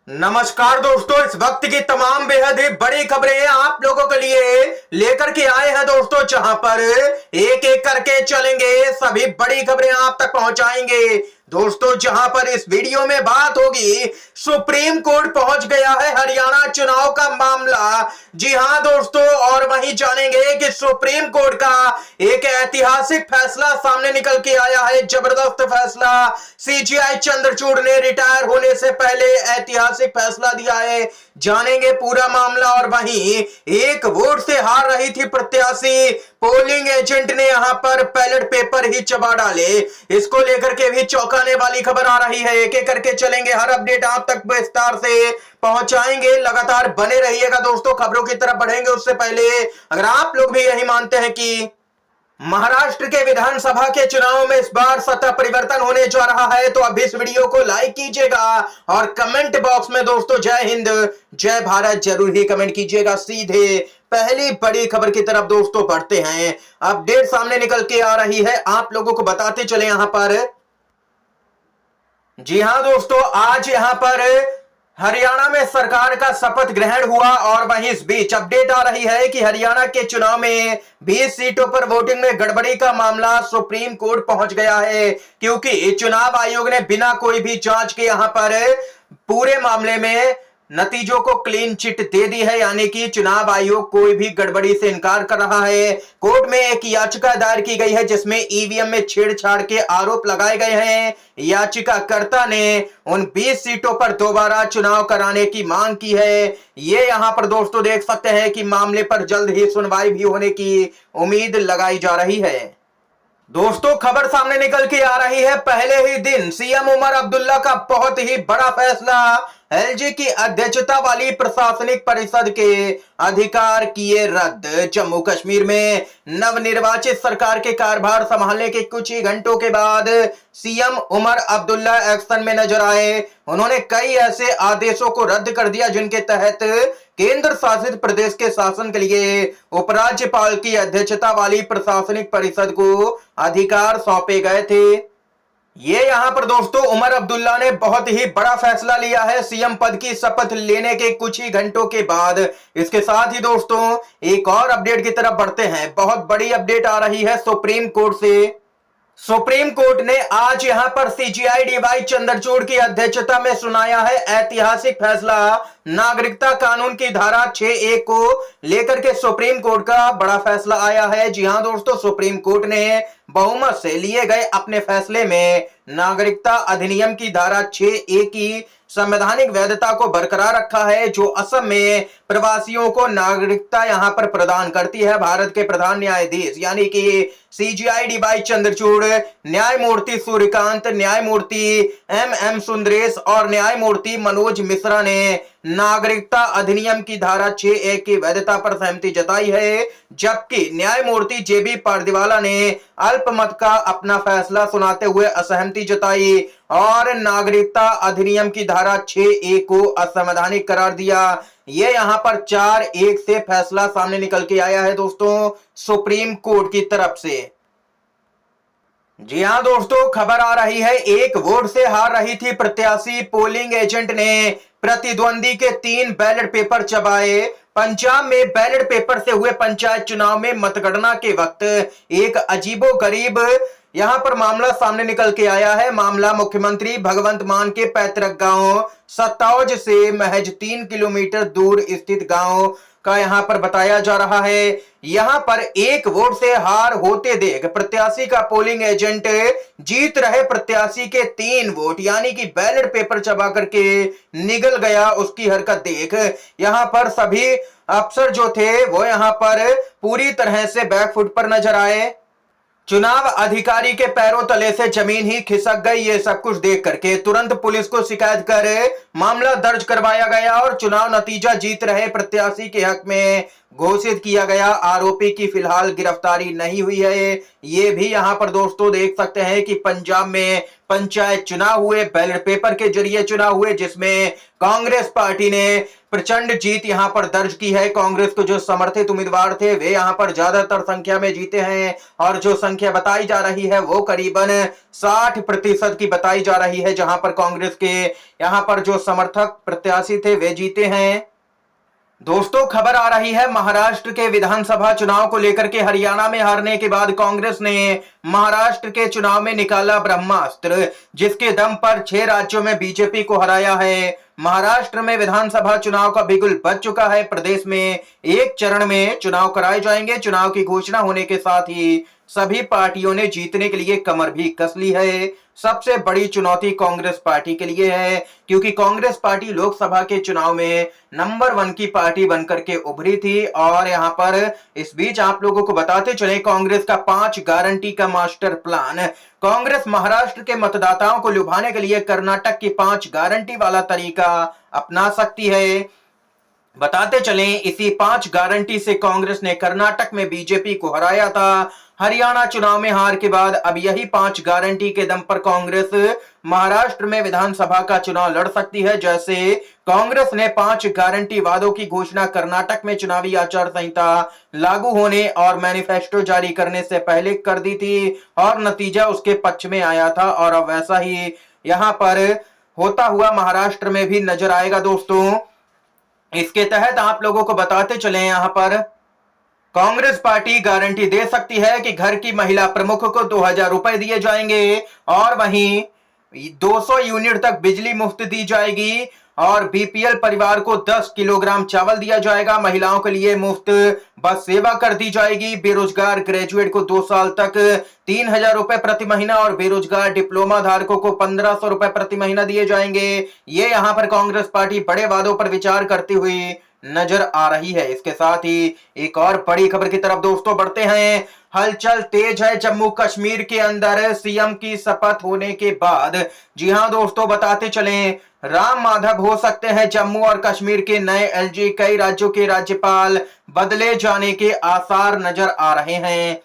नमस्कार दोस्तों, इस वक्त की तमाम बेहद ही बड़ी खबरें आप लोगों के लिए लेकर के आए हैं दोस्तों, जहां पर एक एक करके चलेंगे, सभी बड़ी खबरें आप तक पहुंचाएंगे दोस्तों। जहां पर इस वीडियो में बात होगी, सुप्रीम कोर्ट पहुंच गया है हरियाणा चुनाव का मामला। जी हां दोस्तों, और वहीं जानेंगे कि सुप्रीम कोर्ट का एक ऐतिहासिक फैसला सामने निकल के आया है। जबरदस्त फैसला, सीजीआई चंद्रचूड़ ने रिटायर होने से पहले ऐतिहासिक फैसला दिया है। जानेंगे पूरा मामला। और वहीं एक वोट से हार रही थी प्रत्याशी, पोलिंग एजेंट ने यहां पर बैलेट पेपर ही चबा डाले। इसको लेकर के भी चौंकाने वाली खबर आ रही है। एक एक करके चलेंगे, हर अपडेट आप तक विस्तार से पहुंचाएंगे। लगातार बने रहिएगा दोस्तों, खबरों की तरफ बढ़ेंगे उससे पहले अगर आप लोग भी यही मानते हैं कि महाराष्ट्र के विधानसभा के चुनाव में इस बार सत्ता परिवर्तन होने जा रहा है, तो अभी इस वीडियो को लाइक कीजिएगा और कमेंट बॉक्स में दोस्तों जय हिंद जय भारत जरूर ही कमेंट कीजिएगा। सीधे पहली बड़ी खबर की तरफ दोस्तों बढ़ते हैं। अपडेट सामने निकल के आ रही है, आप लोगों को बताते चले यहां पर। जी हां दोस्तों, आज यहां पर हरियाणा में सरकार का शपथ ग्रहण हुआ और वहीं इस बीच अपडेट आ रही है कि हरियाणा के चुनाव में 20 सीटों पर वोटिंग में गड़बड़ी का मामला सुप्रीम कोर्ट पहुंच गया है, क्योंकि चुनाव आयोग ने बिना कोई भी जांच के यहां पर पूरे मामले में नतीजों को क्लीन चिट दे दी है। यानी कि चुनाव आयोग कोई भी गड़बड़ी से इनकार कर रहा है। कोर्ट में एक याचिका दायर की गई है जिसमें ईवीएम में छेड़छाड़ के आरोप लगाए गए हैं। याचिकाकर्ता ने उन 20 सीटों पर दोबारा चुनाव कराने की मांग की है। ये यहां पर दोस्तों देख सकते हैं कि मामले पर जल्द ही सुनवाई भी होने की उम्मीद लगाई जा रही है। दोस्तों खबर सामने निकल के आ रही है, पहले ही दिन सीएम उमर अब्दुल्ला का बहुत ही बड़ा फैसला। एलजी की अध्यक्षता वाली प्रशासनिक परिषद के अधिकार किए रद्द। जम्मू कश्मीर में नवनिर्वाचित सरकार के कार्यभार संभालने के कुछ ही घंटों के बाद सीएम उमर अब्दुल्ला एक्शन में नजर आए। उन्होंने कई ऐसे आदेशों को रद्द कर दिया जिनके तहत केंद्र शासित प्रदेश के शासन के लिए उपराज्यपाल की अध्यक्षता वाली प्रशासनिक परिषद को अधिकार सौंपे गए थे। ये यहां पर दोस्तों उमर अब्दुल्ला ने बहुत ही बड़ा फैसला लिया है सीएम पद की शपथ लेने के कुछ ही घंटों के बाद। इसके साथ ही दोस्तों एक और अपडेट की तरफ बढ़ते हैं। बहुत बड़ी अपडेट आ रही है सुप्रीम कोर्ट से। सुप्रीम कोर्ट ने आज यहां पर सीजीआई डीवाई चंद्रचूड़ की अध्यक्षता में सुनाया है ऐतिहासिक फैसला। नागरिकता कानून की धारा 6(a) को लेकर के सुप्रीम कोर्ट का बड़ा फैसला आया है। जी हां दोस्तों, सुप्रीम कोर्ट ने बहुमत से लिए गए अपने फैसले में नागरिकता अधिनियम की धारा 6(a) की संवैधानिक वैधता को बरकरार रखा है, जो असम में प्रवासियों को नागरिकता यहां पर प्रदान करती है। भारत के प्रधान न्यायाधीश यानी कि सीजीआई डीवाई चंद्रचूड़, न्यायमूर्ति सूर्यकांत, न्यायमूर्ति एम सुंदरेश और न्यायमूर्ति मनोज मिश्रा ने नागरिकता अधिनियम की धारा 6(a) की वैधता पर सहमति जताई है, जबकि न्यायमूर्ति जेबी पारदीवाला ने अल्पमत का अपना फैसला सुनाते हुए असहमति जताई और नागरिकता अधिनियम की धारा 6(a) को असंवैधानिक करार दिया। ये यहां पर 4-1 से फैसला सामने निकल के आया है दोस्तों सुप्रीम कोर्ट की तरफ से। जी हां दोस्तों, खबर आ रही है, एक वोट से हार रही थी प्रत्याशी, पोलिंग एजेंट ने प्रतिद्वंदी के 3 बैलेट पेपर चबाए। पंजाब में बैलेट पेपर से हुए पंचायत चुनाव में मतगणना के वक्त एक अजीबोगरीब यहां पर मामला सामने निकल के आया है। मामला मुख्यमंत्री भगवंत मान के पैतृक गांव सतौज से महज 3 किलोमीटर दूर स्थित गांव का यहां पर बताया जा रहा है। यहां पर एक वोट से हार होते देख प्रत्याशी का पोलिंग एजेंट जीत रहे प्रत्याशी के 3 वोट यानी कि बैलेट पेपर चबा करके निगल गया। उसकी हरकत देख यहां पर सभी अफसर जो थे वो यहां पर पूरी तरह से बैकफुट पर नजर आए। चुनाव अधिकारी के पैरों तले से जमीन ही खिसक गई। ये सब कुछ देख करके तुरंत पुलिस को शिकायत कर मामला दर्ज करवाया गया और चुनाव नतीजा जीत रहे प्रत्याशी के हक में घोषित किया गया। आरोपी की फिलहाल गिरफ्तारी नहीं हुई है। ये भी यहां पर दोस्तों देख सकते हैं कि पंजाब में पंचायत चुनाव हुए, बैलेट पेपर के जरिए चुनाव हुए, जिसमें कांग्रेस पार्टी ने प्रचंड जीत यहां पर दर्ज की है। कांग्रेस को जो समर्थित उम्मीदवार थे वे यहां पर ज्यादातर संख्या में जीते हैं और जो संख्या बताई जा रही है वो करीबन 60% की बताई जा रही है, जहां पर कांग्रेस के यहां पर जो समर्थक प्रत्याशी थे वे जीते हैं। दोस्तों खबर आ रही है महाराष्ट्र के विधानसभा चुनाव को लेकर के। हरियाणा में हारने के बाद कांग्रेस ने महाराष्ट्र के चुनाव में निकाला ब्रह्मास्त्र, जिसके दम पर 6 राज्यों में बीजेपी को हराया है। महाराष्ट्र में विधानसभा चुनाव का बिगुल बज चुका है। प्रदेश में एक चरण में चुनाव कराए जाएंगे। चुनाव की घोषणा होने के साथ ही सभी पार्टियों ने जीतने के लिए कमर भी कस ली है। सबसे बड़ी चुनौती कांग्रेस पार्टी के लिए है, क्योंकि कांग्रेस पार्टी लोकसभा के चुनाव में नंबर 1 की पार्टी बनकर के उभरी थी। और यहां पर इस बीच आप लोगों को बताते चले, कांग्रेस का 5 गारंटी का मास्टर प्लान। कांग्रेस महाराष्ट्र के मतदाताओं को लुभाने के लिए कर्नाटक की 5 गारंटी वाला तरीका अपना सकती है। बताते चलें, इसी 5 गारंटी से कांग्रेस ने कर्नाटक में बीजेपी को हराया था। हरियाणा चुनाव में हार के बाद अब यही 5 गारंटी के दम पर कांग्रेस महाराष्ट्र में विधानसभा का चुनाव लड़ सकती है। जैसे कांग्रेस ने 5 गारंटी वादों की घोषणा कर्नाटक में चुनावी आचार संहिता लागू होने और मैनिफेस्टो जारी करने से पहले कर दी थी और नतीजा उसके पक्ष में आया था। और अब वैसा ही यहां पर होता हुआ महाराष्ट्र में भी नजर आएगा। दोस्तों इसके तहत आप लोगों को बताते चले, यहां पर कांग्रेस पार्टी गारंटी दे सकती है कि घर की महिला प्रमुख को 2000 रुपए दिए जाएंगे और वहीं 200 यूनिट तक बिजली मुफ्त दी जाएगी और बीपीएल परिवार को 10 किलोग्राम चावल दिया जाएगा। महिलाओं के लिए मुफ्त बस सेवा कर दी जाएगी। बेरोजगार ग्रेजुएट को 2 साल तक 3000 रुपए प्रति महीना और बेरोजगार डिप्लोमा धारकों को 1500 रुपए प्रति महीना दिए जाएंगे। ये यहां पर कांग्रेस पार्टी बड़े वादों पर विचार करती हुई नजर आ रही है। इसके साथ ही एक और बड़ी खबर की तरफ दोस्तों बढ़ते हैं। हलचल तेज है जम्मू कश्मीर के अंदर सीएम की शपथ होने के बाद। जी हां दोस्तों बताते चलें, राम माधव हो सकते हैं जम्मू और कश्मीर के नए एलजी। कई राज्यों के राज्यपाल बदले जाने के आसार नजर आ रहे हैं।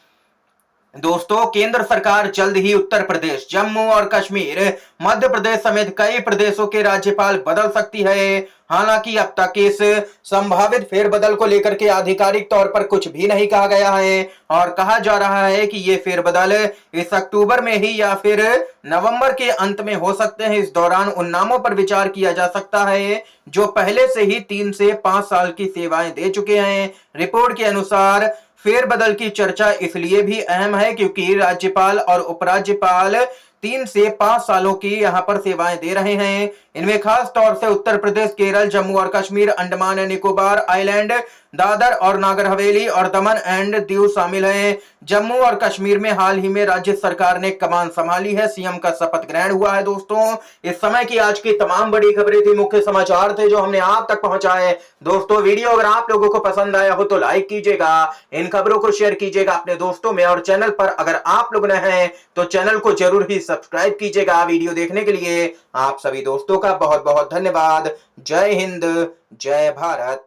दोस्तों केंद्र सरकार जल्द ही उत्तर प्रदेश, जम्मू और कश्मीर, मध्य प्रदेश समेत कई प्रदेशों के राज्यपाल बदल सकती है। हालांकि अब तक इस संभावित फेरबदल को लेकर के आधिकारिक तौर पर कुछ भी नहीं कहा गया है और कहा जा रहा है कि ये फेरबदल इस अक्टूबर में ही या फिर नवंबर के अंत में हो सकते हैं। इस दौरान उन नामों पर विचार किया जा सकता है जो पहले से ही 3 से 5 साल की सेवाएं दे चुके हैं। रिपोर्ट के अनुसार फेरबदल की चर्चा इसलिए भी अहम है क्योंकि राज्यपाल और उपराज्यपाल 3 से 5 सालों की यहां पर सेवाएं दे रहे हैं। इनमें खास तौर से उत्तर प्रदेश, केरल, जम्मू और कश्मीर, अंडमान एंड निकोबार आइलैंड, दादर और नागर हवेली और दमन एंड दीव शामिल हैं। जम्मू और कश्मीर में हाल ही में राज्य सरकार ने कमान संभाली है। सीएम का शपथ ग्रहण हुआ है। दोस्तों इस समय की आज की तमाम बड़ी खबरें थी, मुख्य समाचार थे जो हमने आप तक पहुंचाए। दोस्तों वीडियो अगर आप लोगों को पसंद आया हो तो लाइक कीजिएगा, इन खबरों को शेयर कीजिएगा अपने दोस्तों में और चैनल पर अगर आप लोग नए हैं तो चैनल को जरूर ही सब्सक्राइब कीजिएगा। वीडियो देखने के लिए आप सभी दोस्तों का बहुत बहुत धन्यवाद। जय हिंद, जय भारत।